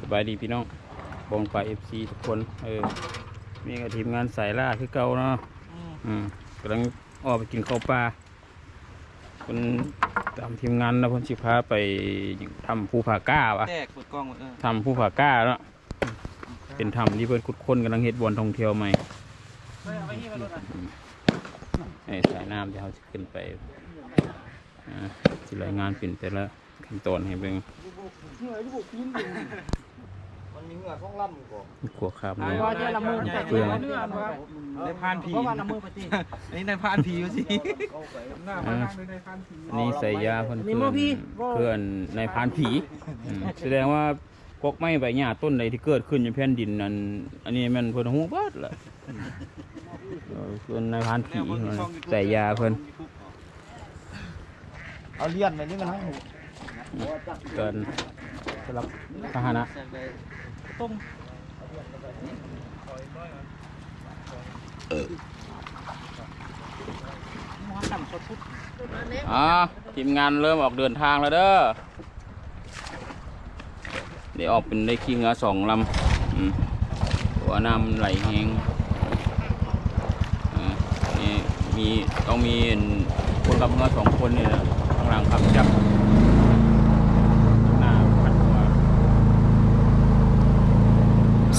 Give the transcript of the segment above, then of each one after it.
สบายดีพี่น้องบองไปFC ทุกคนมีกับทีมงานสายล่าคือเก่าเนาะกำลังออกไปกินข้าวปลาคนตามทีมงานนะเพิ่นสิพาไปทำภูผาก้าวะทำภูผาก้าเนาะเป็นทำที่เพิ่นขุดค้นกำลังเฮ็ดบ่อนท่องเที่ยวใหม่สายน้ำที่เขาจะขึ้นไปสิรายงานเป็นแต่ละขั้นตอนให้เบิ่งมันมีเหงื่อของล่ำก่อนขัวขาบเลยเฟืองในพานผีอันนี้ในพานผีอยู่สิอันนี้ใส่ยาเพื่อนในพานผีแสดงว่ากกไม้ใบหญ้าต้นใดที่เกิดขึ้นในแผ่นดินนั้นอันนี้มันเพิ่นหูเบิดแหละเพิ่นในพานผีใส่ยาเพิ่นเอาเลี้ยนไปนี่มันให้หูเกินสำหรับพาหนะทีมงานเริ่มออกเดินทางแล้วเด้อได้ออกเป็นได้ขี้เงือ2 ลำหัวน้ำไหลแห้งนี่ต้องมีคนขับเงือ2 คนนี่นะข้างหลังขับจับ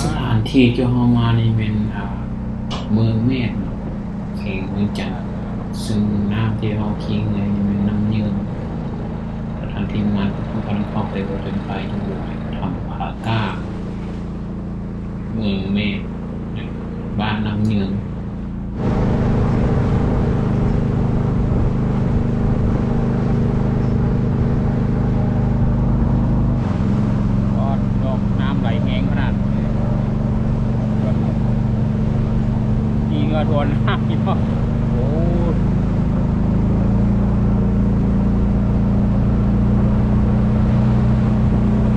สถานที่ที่เรามานี่เป็นเมืองเมฆเขตเมืองจันทร์ซึ่งน้ำที่เราคิงเลยเป็นน้ำเยือกทางทีมงานทุกคนเข้าไปก็เดินไปดูทำผาก้าเมืองเมฆบ้านน้ำเยือกโดนน้ำพี่พ่อโอ้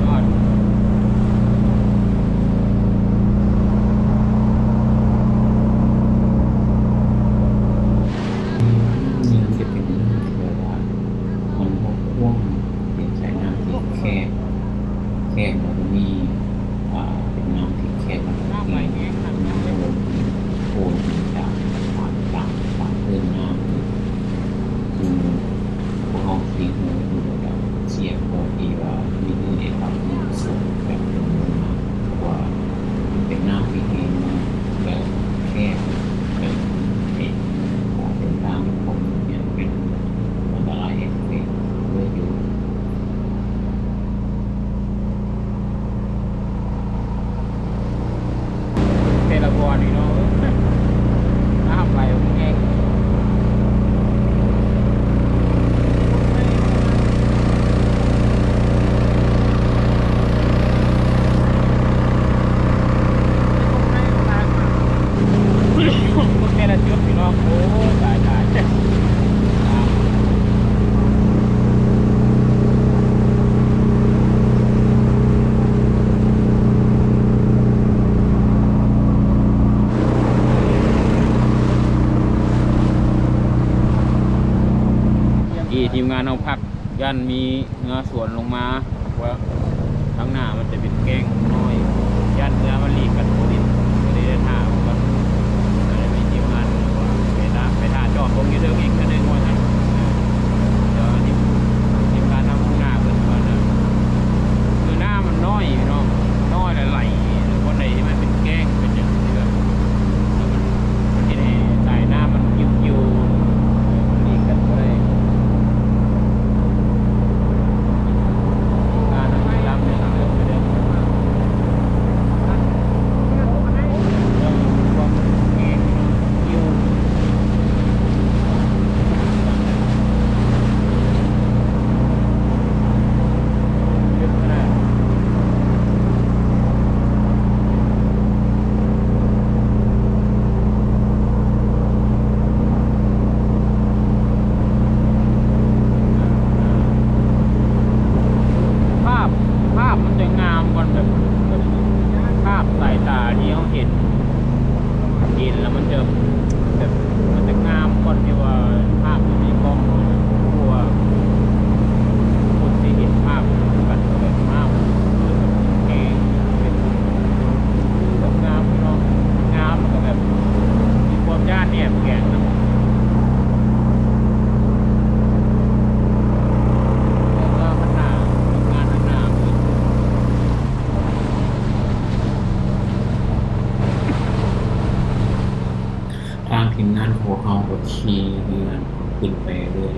ยอดนี่จะเป็นแบบว่ามันพกพ่วงเป็นสายน้ำที่แคบมันมีเป็นน้ำที่แคบน้ำไหลแห้งน้ำไม่ลงโคนจากฝั่งเพื่อนน้ำคือพวกเราสีหูดูแล้วเสียงพอดีว่ามีเรื่องเอกลักษณ์สูงแบบเป็นมากกว่าเป็นน้ำที่เห็นแบบแคบแบบเป็นทางผมเนี่ยเป็นอันตรายเอกเวกด้วยอยู่เทเลบอลนี่เนาะน้ำไหลแห้งแม่ละเชือกพี่น้องโอ้ตายทีมงานเอาพักยันมีเงาสวนลงมาว่าข้างหน้ามันจะเป็นแกงน้อยยันเนื้อมันรีบกันโคดินก็ได้ท่าว่ามีทีมงานว่าไปท่าจอดตรงนี้เดิมอีกกันหนึ่งว่าท่านเดี๋ยวทีมงานทำข้างหน้าเกินก่อนนะคือหน้ามันน้อยเนาะน้อยไหลคนไหนที่มันเป็นแกงเป็นอย่างนี้แบบแล้วมันที่ไหนสายหน้ามันยิ้วมันรีบกันก็ได้ ขี่เรือขึ้นไปเรื่อย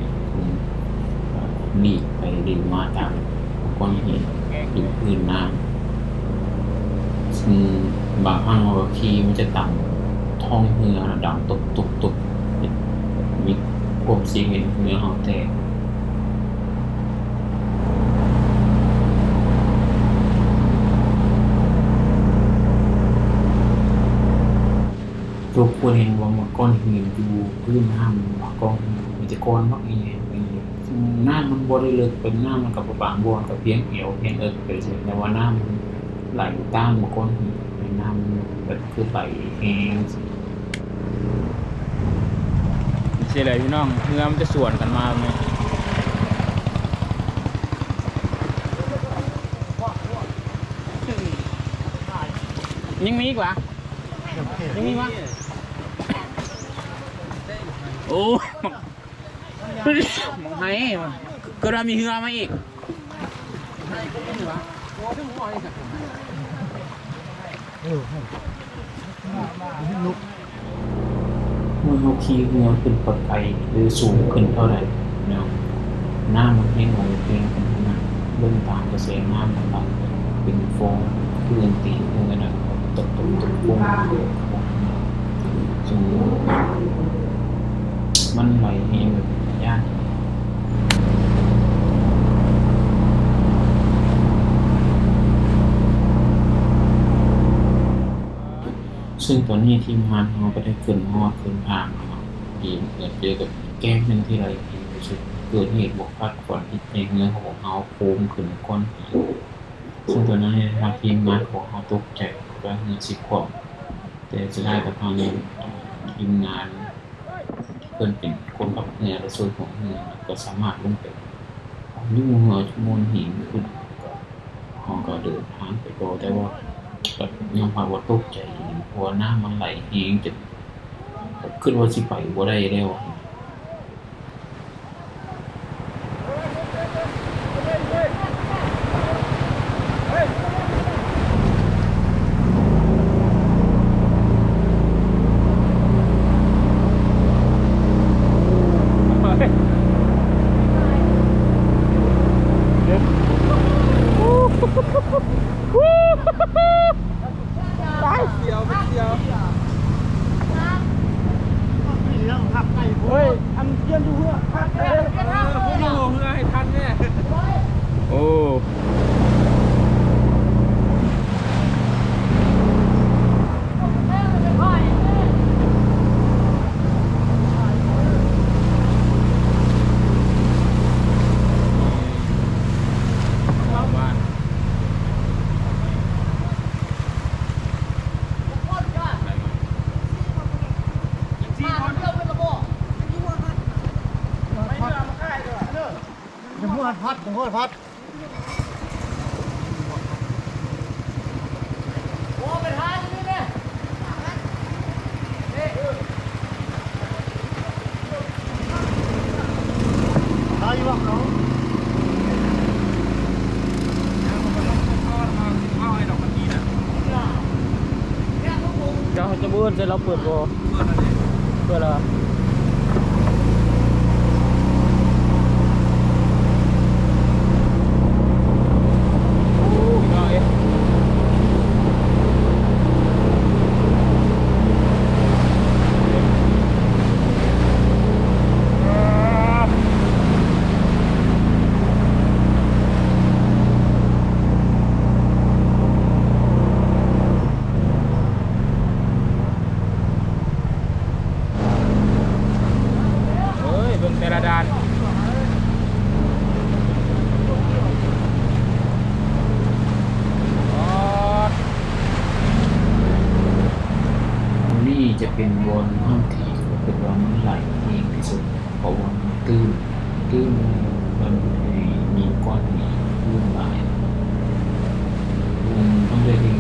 หลีกไปดีมาตามก้อนหินอยู่พื้นน้ำซึ่งบางครั้งเราขี่มันจะต่ำท้องเรือดังตุบตุบตุบมีความเสียงเห็นเรือเขาแตกทุกคนเห็นว่าก้อนหินอยู่พื้นน้ำก้อนมันจะก้อนมากเองน้ำมันบริเลึกเป็นน้ำมันกับบางบวนกับเพียงเอวเพียงเอิกไปเฉยแต่ว่าน้ำมันไหลตามก้อนหินเป็นน้ำแบบคือไหลแห้ง เสียเลยพี่น้องเรือมันจะสวนกันมาไหมยังมีอีกวะยังมีวะโอ้มองไห้ก็เรามีเรือมาอีก เมื่อเราขี่เรือขึ้นปลอดภัยหรือสูงขึ้นเท่าไหร่เนาะน้ำมันแห้งไหลเพียงกันนะเบื้องตามกระแสน้ำมันไหลเป็นฟองคลื่นตีเรือนะตกปุ้งสูงมันไหลแห้งแบบยากซึ่งตอนนี้ทีมงานเราก็ได้ขึ้นฮอดขึ้นทางนะครับทีมเจอกับแก้มหนึ่งที่ไรทีรู้สึกเกิดเหตุบกพร่องก่อนที่ในเนื้อของเราโค้งขึ้นก้อนหินซึ่งตอนนั้นทางทีมงานของเราตกใจว่าเงินสิบขวบแต่จะได้แต่ทางนี้ทีมงานเพิ่นเป็นคนขับเรือและส่วนของเรือก็สามารถลงไปยุ่งหัวจมูกหินขึ้นเขาก็เดินทางไปโดแต่ว่าก็ยังพาว่าตกใจเพราะว่าน้ำมันไหลเองจนขึ้นว่าสิไปบ่ได้แล้วเฮ้ยอันเยี่ยมดูเพื่อพัดเลยผู้ดูเพื่อให้ทันเนี่ย โอ้บ้านผมพูดพัดโอ้เป็นท้ายนี่เนี่ยท้ายว่าเขาเจ้าจะบื้นจะเราเปิดบ่เปิดแล้วแต่ละด้านนี่จะเป็นบนห้องที่เป็นว่ามันไหลเองที่สุดเพราะว่ามันตื้นมันมีก้อนหินตื้นไหลมันต้องได้ดี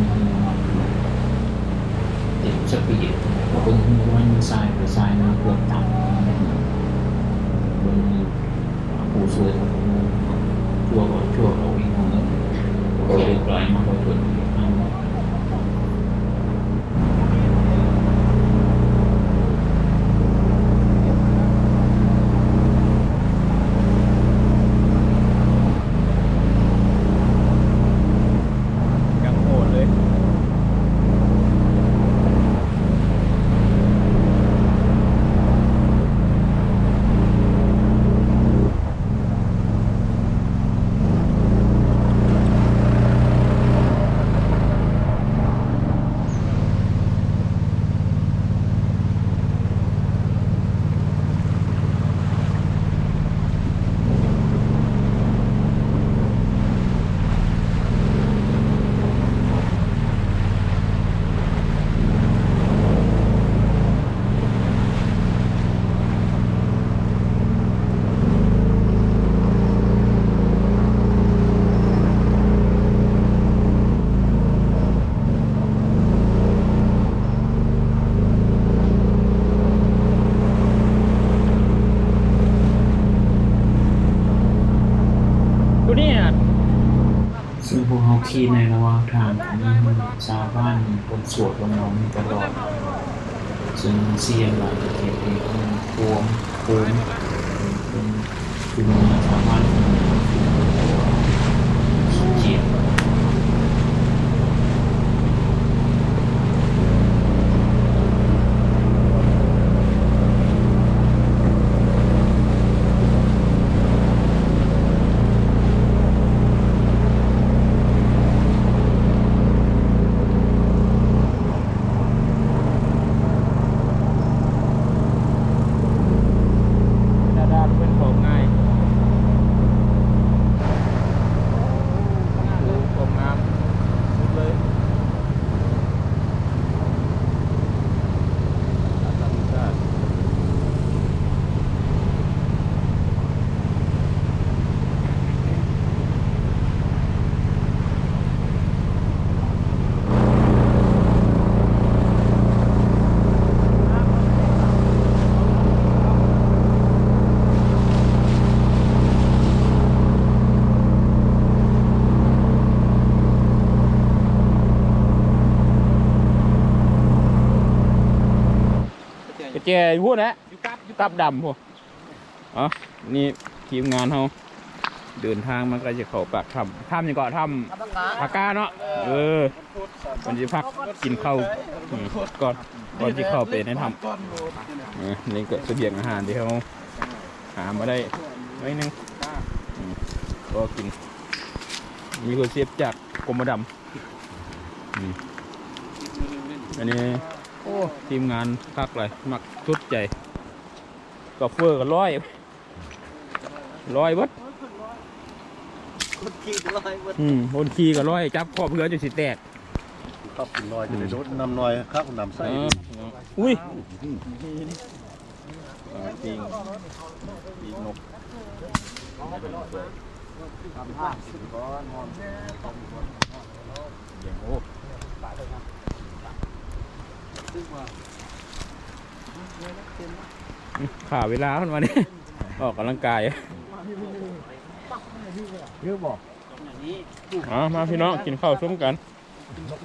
เต็มสปีดเพิ่งว่ามันทรายไปทรายมันเกือบต่ำบนผู้ช่วยชั่วเราวิ่งมาเราเดินไกลมากกว่าคน พวกเขาขี่ในระหว่างทางก็มีชาวบ้านคนสวดลงน้องตลอดซึ่งเสียงหลายเขตที่มันโค้งเป็นคือชาวบ้านเขียน ดาดาเป็นของง่ายของงามสุดเลยธรรมชาติกระเจยพูดนะตับดำพวกอ๋อนี่ทีมงานเขาเดินทางมันก็จะเข้าปากถ้ำยังก่อนถ้ำปากกาเนาะมันจะพักกินข้าวก่อนที่เข้าไปในถ้ำนี่ก็เสบียงอาหารที่เขาหามาได้ไว้นึงก็กินมีคนเสียบจากกรมดำอันนี้โอ้ทีมงานพักเลยมักชุดใจกาแฟก็ร้อยวัดคนขี่ก็ร้อยจับข้อเพื่อจะสิแตก ครับคุณน้อยจะได้รถนำน้อยครับนำไส้ อุ้ยปีนกอย่างโอ้ขาเวลาขึ้นมาเนี่ยออกกำลังกายเยอะบอกมาพี่น้องกินข้าวส้มกัน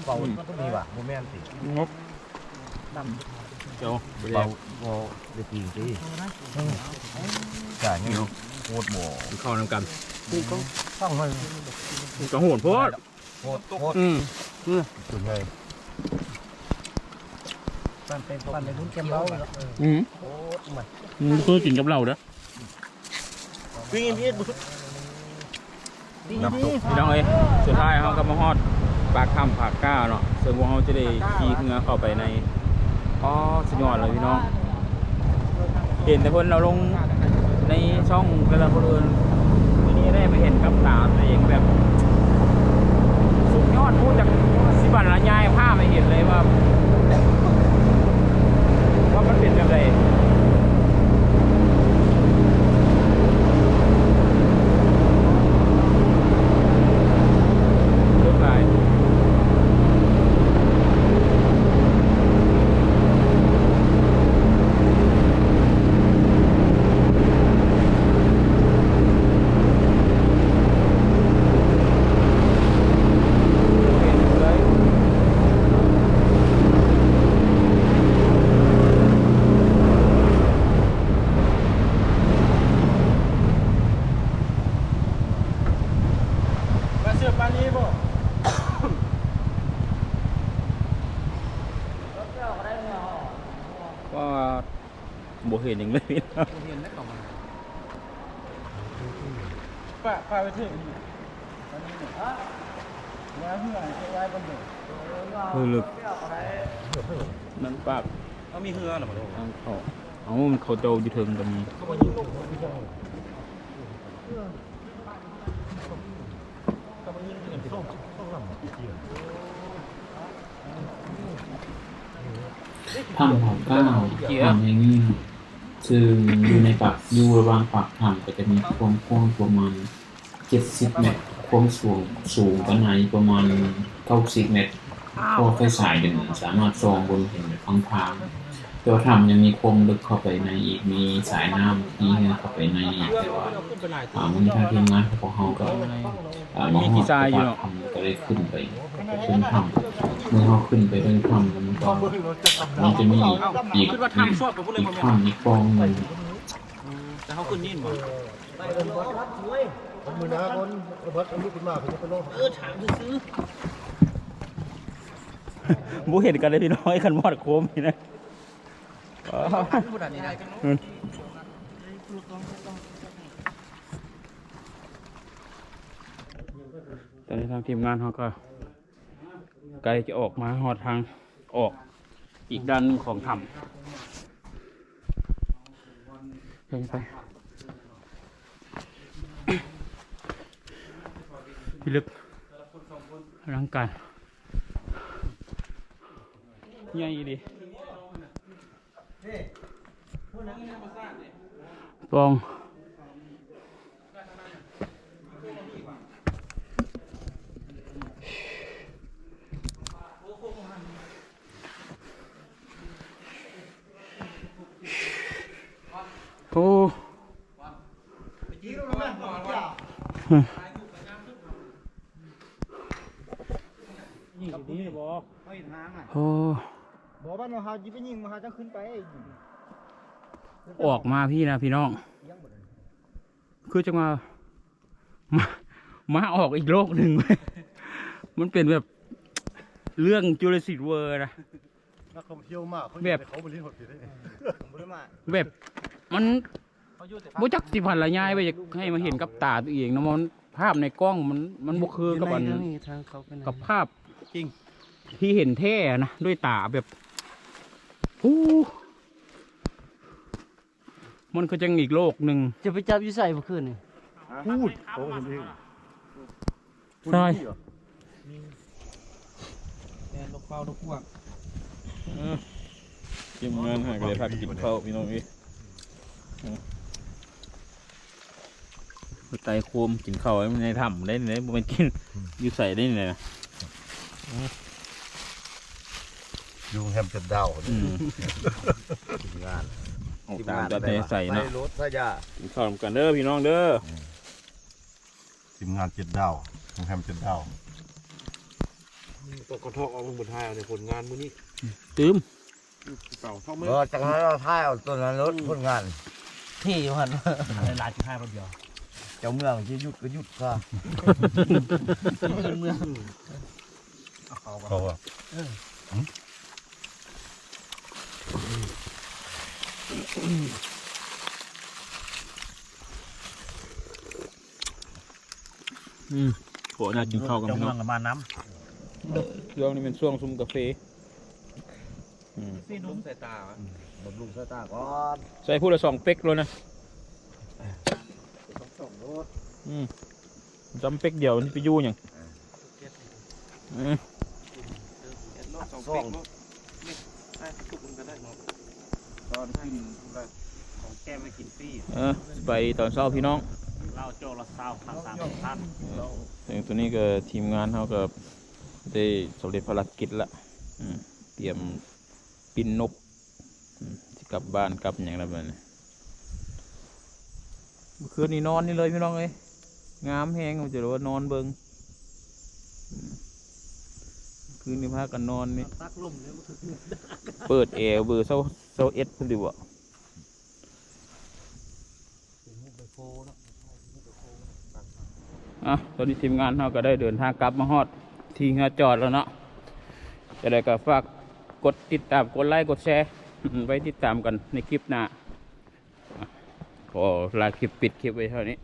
เบาต้องมีว่ะโมเมนต์สิ งบเจ้าเบาเด็กจริงสิจ่ายเงี้ยโคตรหมอ กินข้าวน้ำกัน ต้องเลย กระโหนโพด โคตรสุดเลยปั้นในรุ่นเกมเราคือกินกับเราเด้อ พี่พี่พี่น้องเอ้ยสุดท้ายเขาก็มาฮอดปากถ้ำผากก้าเนาะซึ่งพวกเขาจะได้ขี่เรือเข้าไปในสุดยอดเลยพี่น้องเห็นแต่คนเราลงในช่องกระคนอื่นวันนี้ได้ไปเห็นกับตาตัวเองแบบสุดยอดพูดจากสิบันละยายภาพไม่เห็นเลยว่ามันเป็นแบบไรรถไฟว่าบ่เห็นอย่างเลยป้าไปถึงลึกนั่นปาก เขามีเฮือหรอ ทางเขามันเขาโตอยู่ถึงกันถ้ำของก้าวถ้ำอย่างนี้ซึ่งอยู่ในปากอยู่ระหว่างปากถ้ำก็จะมีความกว้างประมาณ70 เมตรความสูงกันไหนประมาณ90 เมตรพอไฟฉายดึงสามารถส่องบนเห็นทาง ตัวทำยังมีโครงลึกเข้าไปในอีกมีสายน้ำที่เข้าไปในอีกแต่ว่ามันทางทีมงานของเขาก็มีกี่ทรายอยู่เนาะ ทำก็ได้ขึ้นไปขึ้นทำเมื่อเขาขึ้นไปเรื่องทำมันจะมีอีกถ้ำอีกกองหนึ่ง แต่เขาขึ้นนี่หมด มือหน้าคนเบิดอันนี้ขึ้นมาเป็นคนโลก ถามซื้อ บูเห็นกันเลยพี่น้อยขันมอดโคมนี่นะตอนนี้ทางทีมงานเขาก็ใกล้จะออกมาหอดทางออกอีกด้านหนึงของถ้ำไปพี่ลึกร่างกายใหญ่ดิปองโอ้นี่ดีบอกไม่ทางอ่ะโอ้บอกว่าเราหาจีบไปยิงมาหาจะขึ้นไปออกมาพี่นะพี่น้องคือจะมาออกอีกโลกหนึ่งมันเป็นแบบเรื่องจูเลสิกเวอร์นะนักท่องเที่ยวมากแบบเขาไปเล่นหดผิดได้แบบมันบุจักสิพันละยายไปให้มาเห็นกับตาตัวเองนะมันภาพในกล้องมันบุคือกับกับภาพจริงที่เห็นแท้นะด้วยตาแบบมันก็จะอีกโลกหนึ่งจะไปจับยูใส่เมื่อคืนนี่พูดเขาเห็นเองใช่แอนลูกเป้าลูกพวกกินเงินหายเลยพักกินข้าวพี่น้องอีไตโคมกินข้าวในถ้ำได้เลยมันกินยูใส่ได้เลยนะยุงแฮมจะดาวงานออกตามจะใส่เนาะรถถ้ายากินข้าวกันเด้อพี่น้องเด้อทีมงาน7 ดาวยุงแฮม7 ดาวตัวกระทอกเอาบนท้ายเอาในผลงานมื้อนี้ตื้มจากนั้นเราท้ายเอาตัวนั้นรถผลงานที่อยู่หันหลายท้ายคนเดียวเจ้าเมืองจะหยุดก็หยุดค่ะเมืองเขาอะโหน่ากินข้าวกัน เมืองกับมาน้ำช่วงนี้เป็นช่วงซุ่มกาแฟซีนุ่มใส่ตาบำรุงสายตาก่อน ใส่พูดละ2 เป๊กเลยนะจำเป๊กเดียวนี่ไปยู่อย่างส่องตอนขึ้นของแก้ไม่กินฟรีไปตอนเช้าพี่น้องเราโจละเช้า3,000ตัวนี้ก็ทีมงานเขาก็ได้สำเร็จภารกิจละเตรียมปิ้นนกที่กลับบ้านกลับอย่างไรแบบนี้เมื่อคืนนี้นอนนี่เลยพี่น้องเอ้ยงามแห้งผมจะรู้ว่านอนเบิงคืนนี้พากันนอนนี่เปิดแอร์เบอร์เซาเอสพุ่นดิวะตอนนี้ทีมงานเราก็ได้เดินทางกลับมาฮอดที่งาจอดแล้วเนาะจะได้ก็ฝากกดติดตามกดไลค์กดแชร์ไว้ติดตามกันในคลิปหน้าขอลาคลิปปิดคลิปไว้เท่านี้